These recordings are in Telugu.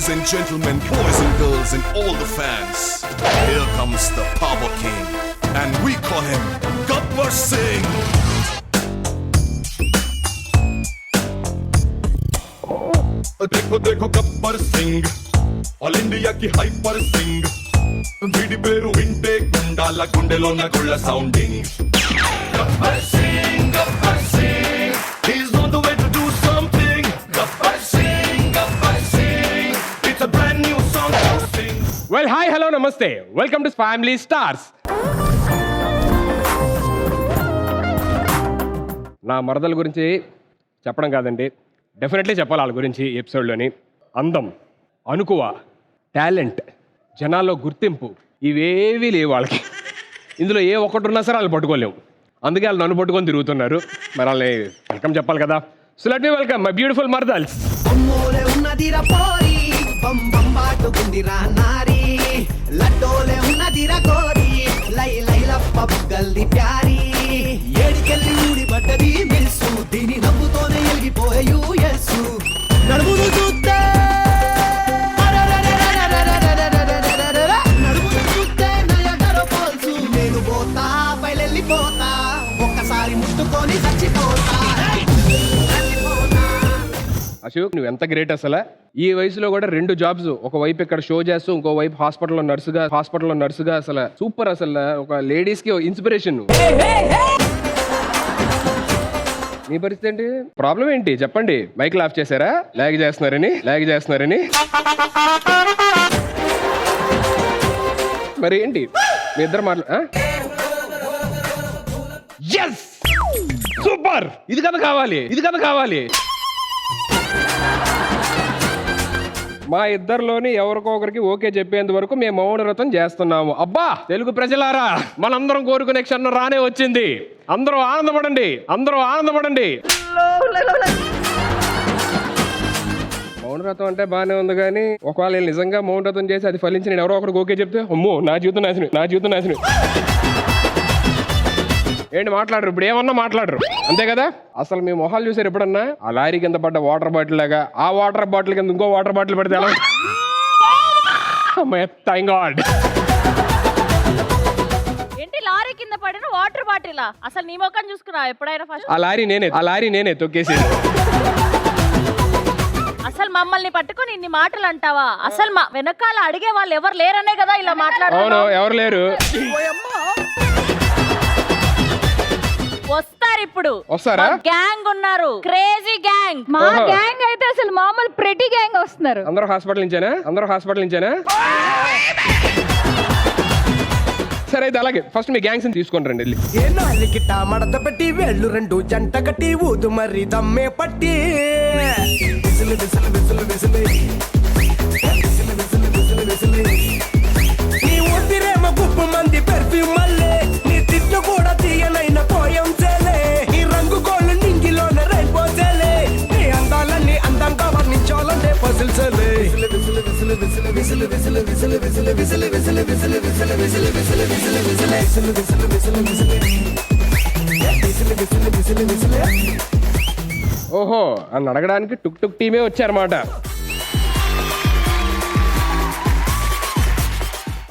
Ladies and gentlemen, boys and girls and all the fans, here comes the Power King, and we call him Gabbar Singh. देखो देखो गब्बर सिंह, ऑल इंडिया की हाइपर सिंह, వీడి పేరు వింటే గుండాల గుండెలోన గుళ్ళ sounding. Gabbar Singh, Gabbar Singh, he's on the way to do something. Gabbar Singh, Gabbar Singh, it's a brand new song to sing. Well, hi, hello, namaste. Welcome to Family Stars. నా మరదల గురించి చెప్పడం కాదండి, డెఫినెట్లీ చెప్పాలి వాళ్ళ గురించి ఎపిసోడ్లోని. అందం, అనుకువ, టాలెంట్, జనాల్లో గుర్తింపు ఇవేవీ లేవు వాళ్ళకి. ఇందులో ఏ ఒక్కటి ఉన్నా సరే వాళ్ళు పట్టుకోలేము. అందుకే వాళ్ళు నన్ను పట్టుకొని తిరుగుతున్నారు. మరి వాళ్ళని వెల్కమ్ చెప్పాలి కదా. So let me welcome my beautiful మర్దల్స్. దీని నవ్వుతోనే ఎలిగిపోయే యూఎస్ నడుమును చూస్తే నేను పోతా బయలెళ్ళిపోతా ఒక్కసారి ముట్టుకొని చచ్చిపోతా. అశోక్, నువ్వు ఎంత గ్రేట్ అసలు. ఈ వయసులో కూడా 2 జాబ్స్, ఒకవైపు ఇక్కడ షో చేస్తూ ఇంకో వైపు హాస్పిటల్లో నర్సుగా అసలు సూపర్. అసలు ఒక లేడీస్ కి ఇన్స్పిరేషన్. మీ పరిస్థితి ఏంటి? ప్రాబ్లం ఏంటి చెప్పండి. మైక్ ఆఫ్ చేశారా? లాగ్ చేస్తున్నారని మరి ఏంటి మీ ఇద్దరు సూపర్. ఇది కదా కావాలి. మా ఇద్దరిలోని ఎవరికొకరికి ఓకే చెప్పేంత వరకు మేము మౌన వ్రతం చేస్తున్నాము. అబ్బా తెలుగు ప్రజలారా, మనందరం కోరుకునే క్షణం రానే వచ్చింది. అందరూ ఆనందపడండి. మౌన వ్రతం అంటే బాగానే ఉంది, కానీ ఒకవేళ నిజంగా మౌన వ్రతం చేసి అది ఫలించి నేను ఎవరో ఒకరికి ఓకే చెప్తే అమ్మో నా జీవితం నాశనం. ఏంటి మాట్లాడరు? ఇప్పుడు ఏమన్నా మాట్లాడరు, అంతే కదా. అసలు మీ మొహాలు చూసారు ఎప్పుడన్నా? ఆ లారీ కింద పడ్డ వాటర్ బాటిల్ లాగా, ఆ వాటర్ బాటిల్ కింద ఇంకో వాటర్ బాటిల్ పడితే ఎలా? Thank God. ఏంటి లారీ కింద పడిన వాటర్ బాటిల్? అసలు నీ ముఖం చూసుకున్నావా ఎప్పుడైనా? ఫస్ట్ ఆ లారీ నేనే తొక్కేసి. అసలు మమ్మల్ని పట్టుకొని ఇన్ని మాటలు అంటావా? అసలు మా వెనకాల అడిగే వాళ్ళు ఎవరు లేరనే కదా ఇలా మాట్లాడుతున్నారు. అవును, ఎవరు లేరు. వస్తారు ఇప్పుడు. వస్తారా? గ్యాంగ్ ఉన్నారు, క్రేజీ గ్యాంగ్. మా గ్యాంగ్ అయితే అసలు మామూలు ప్రెటీ గ్యాంగ్ వస్తున్నారు. అందరూ హాస్పిటల్ నుంచేనా? సరే అయితే అలాగే ఫస్ట్ మీ గ్యాంగ్స్ తీసుకొని రండి వెళ్ళి. ఏనాలికిట మడత పెట్టి వేళ్ళు 2 జంట కట్టి ఊదు మరి దమ్మే పట్టి నీ ఊపిరేమో గుప్పు మంది పెర్ఫ్యూమ్ మల్లే, నీ తిట్టు కూడా తీయనైన పోయం చేలే, నీ రంగు గోళ్ళు నింగిలోన రైపోసేలే, నీ అందాలన్నీ అందంగా వర్ణించాలంటే పసిల్సలే. ఓహో, అని అడగడానికి టుక్ టీమే వచ్చారన్నమాట.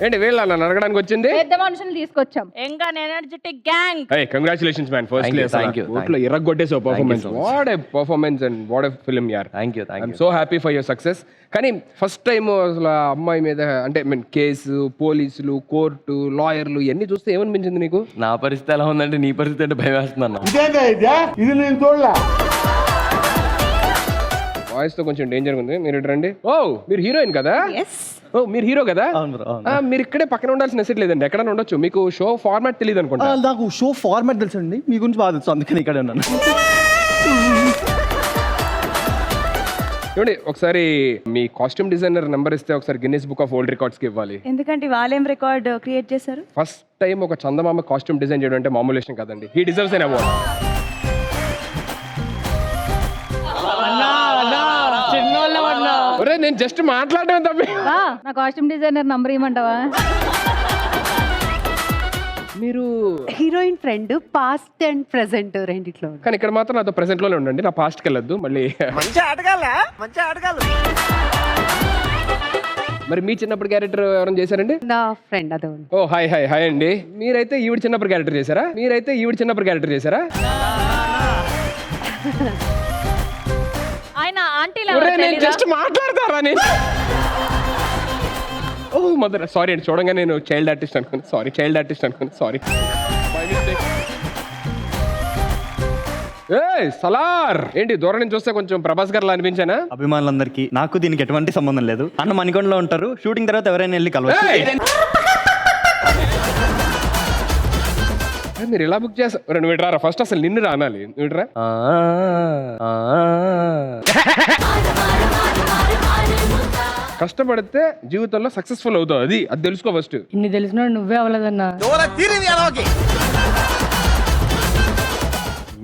ఏంటి వీళ్ళ నన్ను అడగడానికి వచ్చింది? పెద్ద మనుషులు తీసుకొచ్చాం. Young and energetic gang. Hey, congratulations man. Firstly, thank you. ఓట్లో ఇరగ్గొట్టేసావు performance. What a performance and what a film yaar. Thank you. I'm so happy for your success. కానీ ఫస్ట్ టైం అసలు అమ్మాయి మీద అంటే కేసు, పోలీసులు, కోర్టు, లాయర్లు ఇవన్నీ చూస్తే ఏమనిపించింది నీకు? నా పరిస్థితి ఎలా ఉందంటే నీ పరిస్థితి అంటే భయం వేస్తున్నాను. వాయిస్ తో కొంచెం డేంజర్ ఉంది. మీరు ఇటు రండి. ఓ మీరు హీరోయిన్ కదా? ఓ మీరు హీరో కదా? మీరు ఇక్కడే పక్కన ఉండాల్సిన నెసెట్ లేదండి, ఎక్కడ ఉండొచ్చు. మీకు షో ఫార్మాట్ తెలియదు అనుకుంటా. నాకు షో ఫార్మాట్ తెలుసండి, మీ గురించి బాగా తెలుసు, అందుకని ఇక్కడ ఉన్నాను. చూడండి, ఒకసారి మీ కాస్ట్యూమ్ డిజైనర్ నెంబర్ ఇస్తే ఒకసారి Guinness book of world records కి ఇవ్వాలి. ఎందుకంటే వాళ్ళేం రికార్డ్ క్రియేట్ చేశారు? ఫస్ట్ టైం ఒక చందమామ కాస్ట్యూమ్ డిజైన్ చేయడం అంటే మామూలు విషయం కదండి. He deserves an award. నేను జస్ట్ మాట్లాడడం తప్పి. నా కాస్ట్యూమ్ డిజైనర్ నంబర్ ఇవ్వమంటావా? మీరు heroine friend past and present రెండిట్లో, కానీ ఇక్కడ మాత్రం నాతో ప్రెసెంట్ లోనే ఉండండి. నా పాస్ట్కి వెళ్ళొద్దు మళ్ళీ. మంచి ఆటగాళ్ళ మరి మీ చిన్నప్పుడు క్యారెక్టర్ ఎవరైనా చేశారండి? నా ఫ్రెండ్ అదే ఓ హాయ్ హాయ్ హాయ్ అండి. మీరైతే ఈవిడ చిన్నప్పుడు క్యారెక్టర్ చేశారా? ఆయన ఆంటీలు ఒరేయ్, నేను జస్ట్ మాట్లాడతారా నేను? ఓ మదర్, సారీ అండి, చూడంగా నేను చైల్డ్ ఆర్టిస్ట్ అనుకున్నాను. సారీ. ఏ సలార్ ఏంటి దూరం నుంచి చూస్తే కొంచెం ప్రభాస్ గారు అనిపించానా? అభిమానులందరికీ నాకు దీనికి ఎటువంటి సంబంధం లేదు. అన్న మణికొండలో ఉంటారు, షూటింగ్ తర్వాత ఎవరైనా వెళ్ళి కలవచ్చు. మీరు ఇలా బుక్ చేస్తారు. నువ్వు ఇటు రారా, ఫస్ట్ అసలు నిన్ను రానాలి. నువ్వు ఇటు రా. కష్టపడితే జీవితంలో సక్సెస్ఫుల్ అవుతావు, అది తెలుసుకో ఫస్ట్. ఇన్ని తెలిసిన నువ్వే అవ్వలేదన్నా.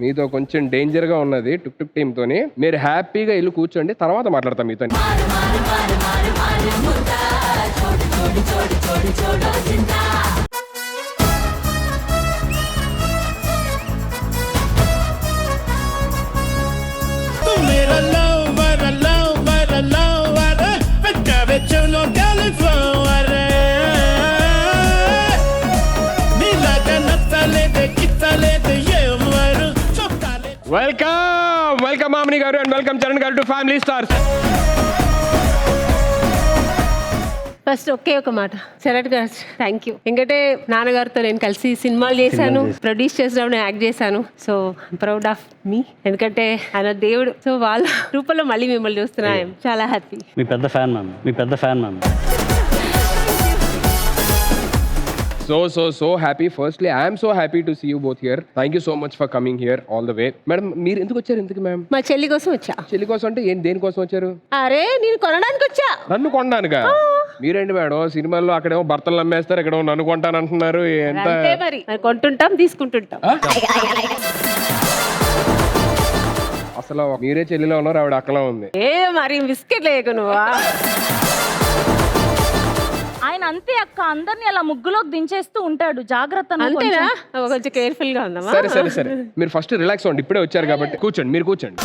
మీతో కొంచెం డేంజర్ గా ఉన్నది టుక్ టుక్ టీమ్ తోని. మీరు హ్యాపీగా ఇల్లు కూర్చోండి, తర్వాత మాట్లాడతాం మీతో. వెల్కమ్ మామిని గారు అండ్ వెల్కమ్ చరణ్ గారు టు ఫ్యామిలీ స్టార్స్. ఫస్ట్ ఒకే ఒక మాట, శరత్ గారు థ్యాంక్ యూ. ఎందుకంటే నాన్నగారితో నేను కలిసి సినిమాలు చేశాను, ప్రొడ్యూస్ చేసినప్పుడు యాక్ట్ చేశాను. సో ప్రౌడ్ ఆఫ్ మీ, ఎందుకంటే ఆయన దేవుడు. సో వాళ్ళ రూపంలో మళ్ళీ మిమ్మల్ని చూస్తున్నా, చాలా హ్యాపీ. మీ పెద్ద fan ma'am. So happy. Firstly, I am so happy to see you both here. Thank you so much for coming here all the way. Madam, మీరు ఎందుకు వచ్చారు? ఎందుకు మ్యామ్? మా చెల్లి కోసం వచ్చా. చెల్లి కోసం అంటే దేనికోసం వచ్చారు? అరే నేను కొనడానికి వచ్చా. నన్ను కొనడానికా? మీరేంటి మేడం, సినిమాల్లో అక్కడేమో భర్తలు నమ్మేస్తారు, ఇక్కడేమో నన్ను కొంటాను అంటున్నారు. ఎంత మరి కొంటుంటాం, తీసుకుంటుంటాం. అసలు మీరే చెల్లిలో ఉన్నారు, ఆవిడ అక్కలా ఉంది. ఏ మరి బిస్కెట్ లేకు నువ్వా? ఆయన అంతే అక్క, అందరిని అలా ముగ్గులోకి దించేస్తూ ఉంటాడు. జాగ్రత్త. అంతేనా? కొంచెం కేర్ఫుల్ గా ఉందమ్మా. సరే మీరు ఫస్ట్ రిలాక్స్ అవ్వండి, ఇప్పుడే వచ్చారు కాబట్టి. మీరు కూర్చోండి.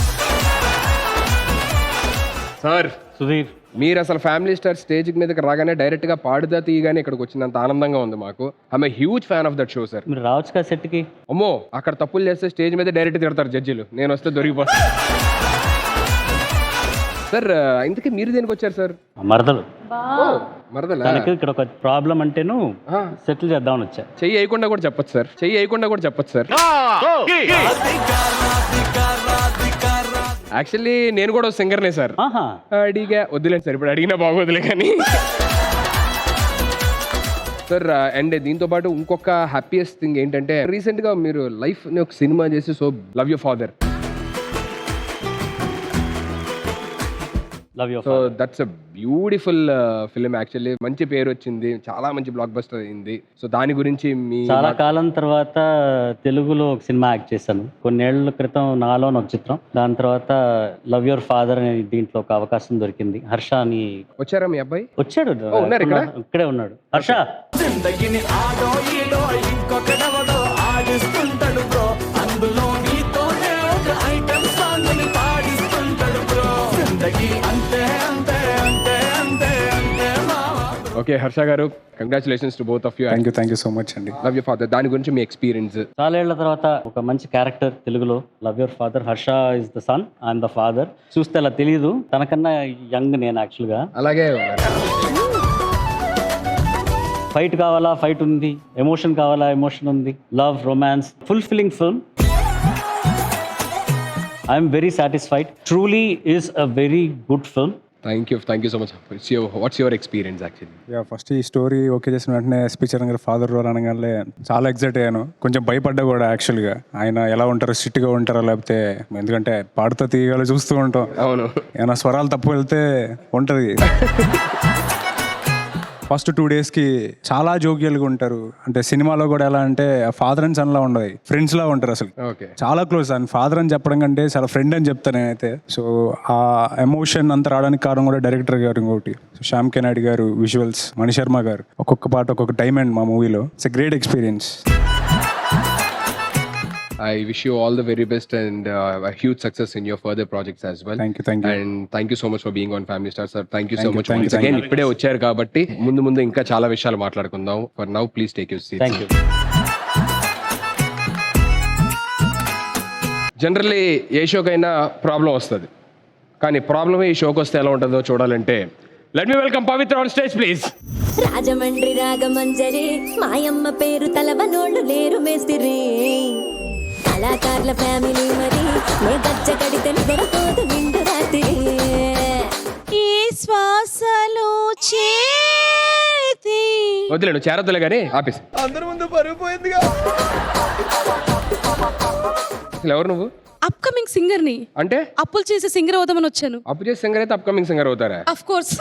సార్ సుధీర్, మీరు అసలు ఫ్యామిలీ స్టార్ స్టేజ్ మీదకి రాగానే డైరెక్ట్ గా పాడుదా తీయగానే ఇక్కడికి వచ్చినంత ఆనందంగా ఉంది మాకు. I'm huge fan of that show sir. మీరు రావచ్చు కదా సెట్ కి. అమ్మో, అక్కడ తప్పులు చేస్తే స్టేజ్ మీద డైరెక్ట్ తిడతారు జడ్జిలు, నేను వస్తే దొరికిపోతాను. సార్ ఇంతకీ మీరు దేనికి వచ్చారు సార్? మరదలు మరదలా? తనకి ఇక్కడ ఒక ప్రాబ్లం అంటేను సెటిల్ చేద్దామని వచ్చా. చెయ్యి వేయకుండా కూడా చెప్పొచ్చు సార్. యాక్చువల్లీ నేను కూడా సింగర్నే సార్. అడిగా వద్దులేండి సార్, ఇప్పుడు అడిగినా బాగోదులే కానీ. సార్ అండ్ దీంతో పాటు ఇంకొక హ్యాపీయెస్ట్ థింగ్ ఏంటంటే, రీసెంట్ గా మీరు లైఫ్ ని ఒక సినిమా చేసి so love your father. So that's a beautiful film. Actually మంచి పేరు వచ్చింది, చాలా మంచి బ్లాక్ బస్టర్ అయింది. సో దాని గురించి చాలా కాలం తర్వాత తెలుగులో ఒక సినిమా యాక్ట్ చేశాను. కొన్నేళ్ల క్రితం నాలో ఒక చిత్రం, దాని తర్వాత లవ్ యువర్ ఫాదర్ అనే దీంట్లో ఒక అవకాశం దొరికింది. హర్ష అని వచ్చారా మీ అబ్బాయి? వచ్చాడు, ఉన్నారు ఇక్కడ, ఇక్కడే ఉన్నాడు. హర్ష ఓకే హర్ష గారు, congratulations to both of you. Thank you so much అండి. లవ్ యువర్ ఫాదర్ దాని గురించి మీ ఎక్స్పీరియన్స్. చాలా ఏళ్ల తర్వాత ఒక మంచి క్యారెక్టర్ తెలుగులో, love your father. Harsha is the son, I'm the father. చూస్తే అలా తెలియదు, తనకన్నా యంగ్ నేను యాక్చువల్గా. అలాగే ఫైట్ కావాలా, ఫైట్ ఉంది. ఎమోషన్ కావాలా, ఎమోషన్ ఉంది. Love, romance, fulfilling film. I'm very satisfied. Truly is a very good film. Thank you so much. What's your experience actually? First ఈ స్టోరీ ఓకే చేసిన వెంటనే ఎస్పీ చరణ్ గారు ఫాదర్ రోల్ అనగానే చాలా ఎక్సైట్ అయ్యాను. కొంచెం భయపడ్డా కూడా యాక్చువల్గా. ఆయన ఎలా ఉంటారో, స్ట్రిక్ట్గా ఉంటారో లేకపోతే, ఎందుకంటే పాడుతా తీయగాలో చూస్తూ ఉంటాం. అవును, ఏమైనా స్వరాలు తప్పు వెళ్తే ఉంటుంది. ఫస్ట్ 2 daysకి చాలా జోక్యాలుగా ఉంటారు. అంటే సినిమాలో కూడా ఎలా అంటే ఫాదర్ అండ్ సన్ లా ఉండదు, ఫ్రెండ్స్ లా ఉంటారు. అసలు చాలా క్లోజ్. అండ్ ఫాదర్ అని చెప్పడం కంటే చాలా ఫ్రెండ్ అని చెప్తాను నేనైతే. సో ఆ ఎమోషన్ అంతా రావడానికి కారణం కూడా డైరెక్టర్ గారు. ఇంకోటి శ్యామ్ కే నాయుడు గారు, విజువల్స్ మణి శర్మ గారు, ఒక్కొక్క పాట ఒక్కొక్క డైమండ్ మా మూవీలో. It's a great experience. I wish you all the very best and a huge success in your further projects as well. Thank you, thank you. And thank you so much for being on Family Star, sir. Thank you so Thank you, much thank you, once thank again. you. ఇప్పుడే వచ్చారు కాబట్టి ముందు ఇంకా చాలా విషయాలు మాట్లాడుకుందాం. For now, please take your seats. Thank you. Generally ఏ షోకైనా ప్రాబ్లం వస్తుంది, కానీ ప్రాబ్లమే ఈ షోకి వస్తే ఎలా ఉంటుందో చూడాలంటే let me welcome Pavitra on stage please. Rajahmundry రాగమంజరి మాయమ్మ పేరు తలవనోళ్ళు లేరు మేస్తిరి కళాకారుల ఫ్యామిలీ మరి నే గజ్జ కడితే నిద్రపోదు నిండు రాత్రి ఈ శ్వాసలో చేతి వదిలేను చేరద్దులే కానీ ఆపేసి. అందరి ముందు పరుగు పోయిందిగా. అసలు ఎవరు నువ్వు? అప్కమింగ్ సింగర్ ని అంటే అప్పులు చేసే సింగర్ అవుదామని వచ్చాను. అప్పు చేసి సింగర్ అయితే అప్కమింగ్ సింగర్ అవుతారా? Of course.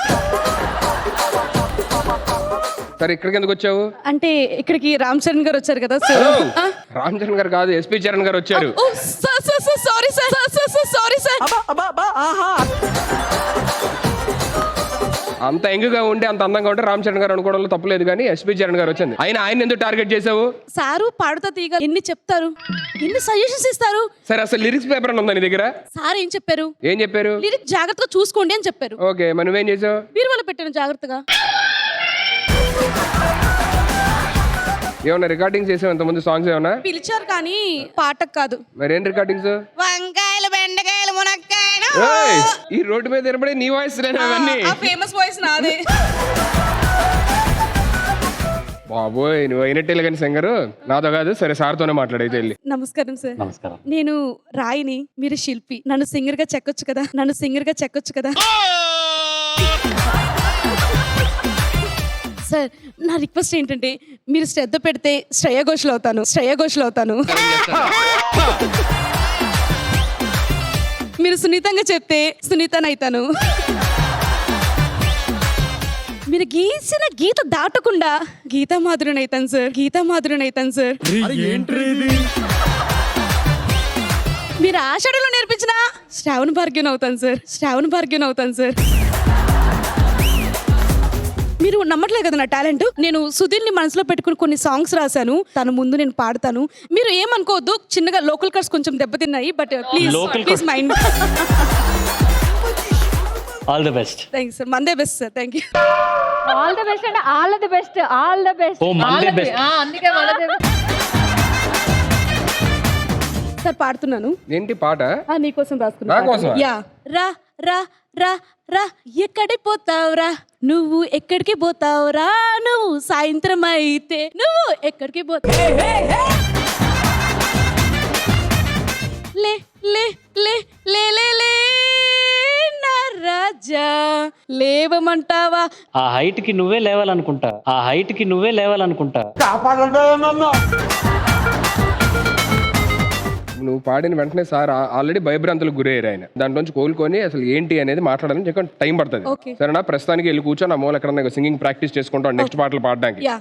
సరే ఇక్కడికి ఎందుకు వచ్చావు? అంటే ఇక్కడికి రామ్ చరణ్ గారు వచ్చారు కదా సార్. రామ్ చరణ్ గారు కాదు, ఎస్పీ చరణ్ గారు వచ్చారు. Oh sir sir sir sorry sir sorry sir. అంత ఎంగుగా ఉండి అంత అందంగా ఉంటే రామ్ చరణ్ గారు అనుకోవడంలో తప్పలేదు, కానీ ఎస్పీ చరణ్ గారు వచ్చింది. ఆయన ఎందుకు టార్గెట్ చేసావు? సారు పాడుతా తీగ ఎన్ని చెప్తారు, ఎన్ని సజెషన్స్ ఇస్తారు. సరే అసలు లిరిక్స్ పేపర్ ఉందా నీ దగ్గర? సార్ ఏం చెప్పారు? ఏం చెప్పారు? లిరిక్ జాగ్రత్తగా చూసుకోండి అని చెప్పారు. ఓకే, మరి నువ్వేం చేసావు? బీరువాలో పెట్టాను జాగ్రత్తగా. ఏమన్నా రికార్డింగ్ చేసావు ఇంతకుముందు సాంగ్స్ ఏమన్నా? పిలిచారు కానీ పాటకు కాదు. మరి ఏం రికార్డింగ్స్? వంకాయలు బెండకాయలు మునక్కాయలు. ఈ రోడ్డు మీద నిలబడి నీ వాయిస్ అవన్నీ ఫేమస్ వాయిస్ నాదే. బాబోయ్, నువ్వు అయినట్టే కానీ సింగరు నాతో కాదు. సరే సార్తోనే మాట్లాడైతే వెళ్ళి. నమస్కారం సార్. నమస్కారం. నేను రాయిని, మీరు శిల్పి. నన్ను సింగర్ గా చెక్కొచ్చు కదా. సార్ నా రిక్వెస్ట్ ఏంటంటే మీరు శ్రద్ధ పెడితే శ్రేయా ఘోషల్ అవుతాను. మీరు సునీతంగా చెప్తే సునీతనైతాను. మీరు గీసిన గీత దాటకుండా గీతామాధురిని అవుతాను సార్. మీరు ఆషాఢంలో నేర్పించిన శ్రావణ భార్గ్యం అవుతాను సార్. మీరు నమ్మట్లేదు కదా నా టాలెంట్. నేను సుధీర్ని మనసులో పెట్టుకుని కొన్ని సాంగ్స్ రాశాను. తన ముందు నేను పాడతాను. మీరు ఏమనుకోవద్దు, చిన్నగా లోకల్ కట్స్ కొంచెం దెబ్బతిన్నాయి. But please mind. All the best. Thanks sir. మందే best sir. Thank you. All the best అంటే ఆల్ ద బెస్ట్. ఓ మందే బెస్ట్. అందుకే మనదే సార్ పాడుతున్నాను. ఏంటి పాట? నీకోసం నా కోసం? రాసుకున్నా. యా. రా రా రా రా ఎక్కడికి పోతావురా నువ్వు, ఎక్కడికి పోతావురా నువ్వు, సాయంత్రం అయితే నువ్వు ఎక్కడికి పోతావు. లే లే లే లే లే లే నా రాజా లేవమంటావా. ఆ హైట్ కి నువ్వే లేవాలనుకుంటా. నువ్వు పాడిన వెంటనే సార్ ఆల్రెడీ భయభ్రాంతులకు గురయ్యారు. ఆయన దాంట్లోంచి కోలుకొని అసలు ఏంటి అనేది మాట్లాడాలని చెప్పి టైం పడుతుంది. Okay. సరేనా? ప్రస్తుతానికి వెళ్ళి కూర్చొని నా మూల ఎక్కడ సింగింగ్ ప్రాక్టీస్ చేసుకుంటాను నెక్స్ట్ పాటలు పాడడానికి. యా.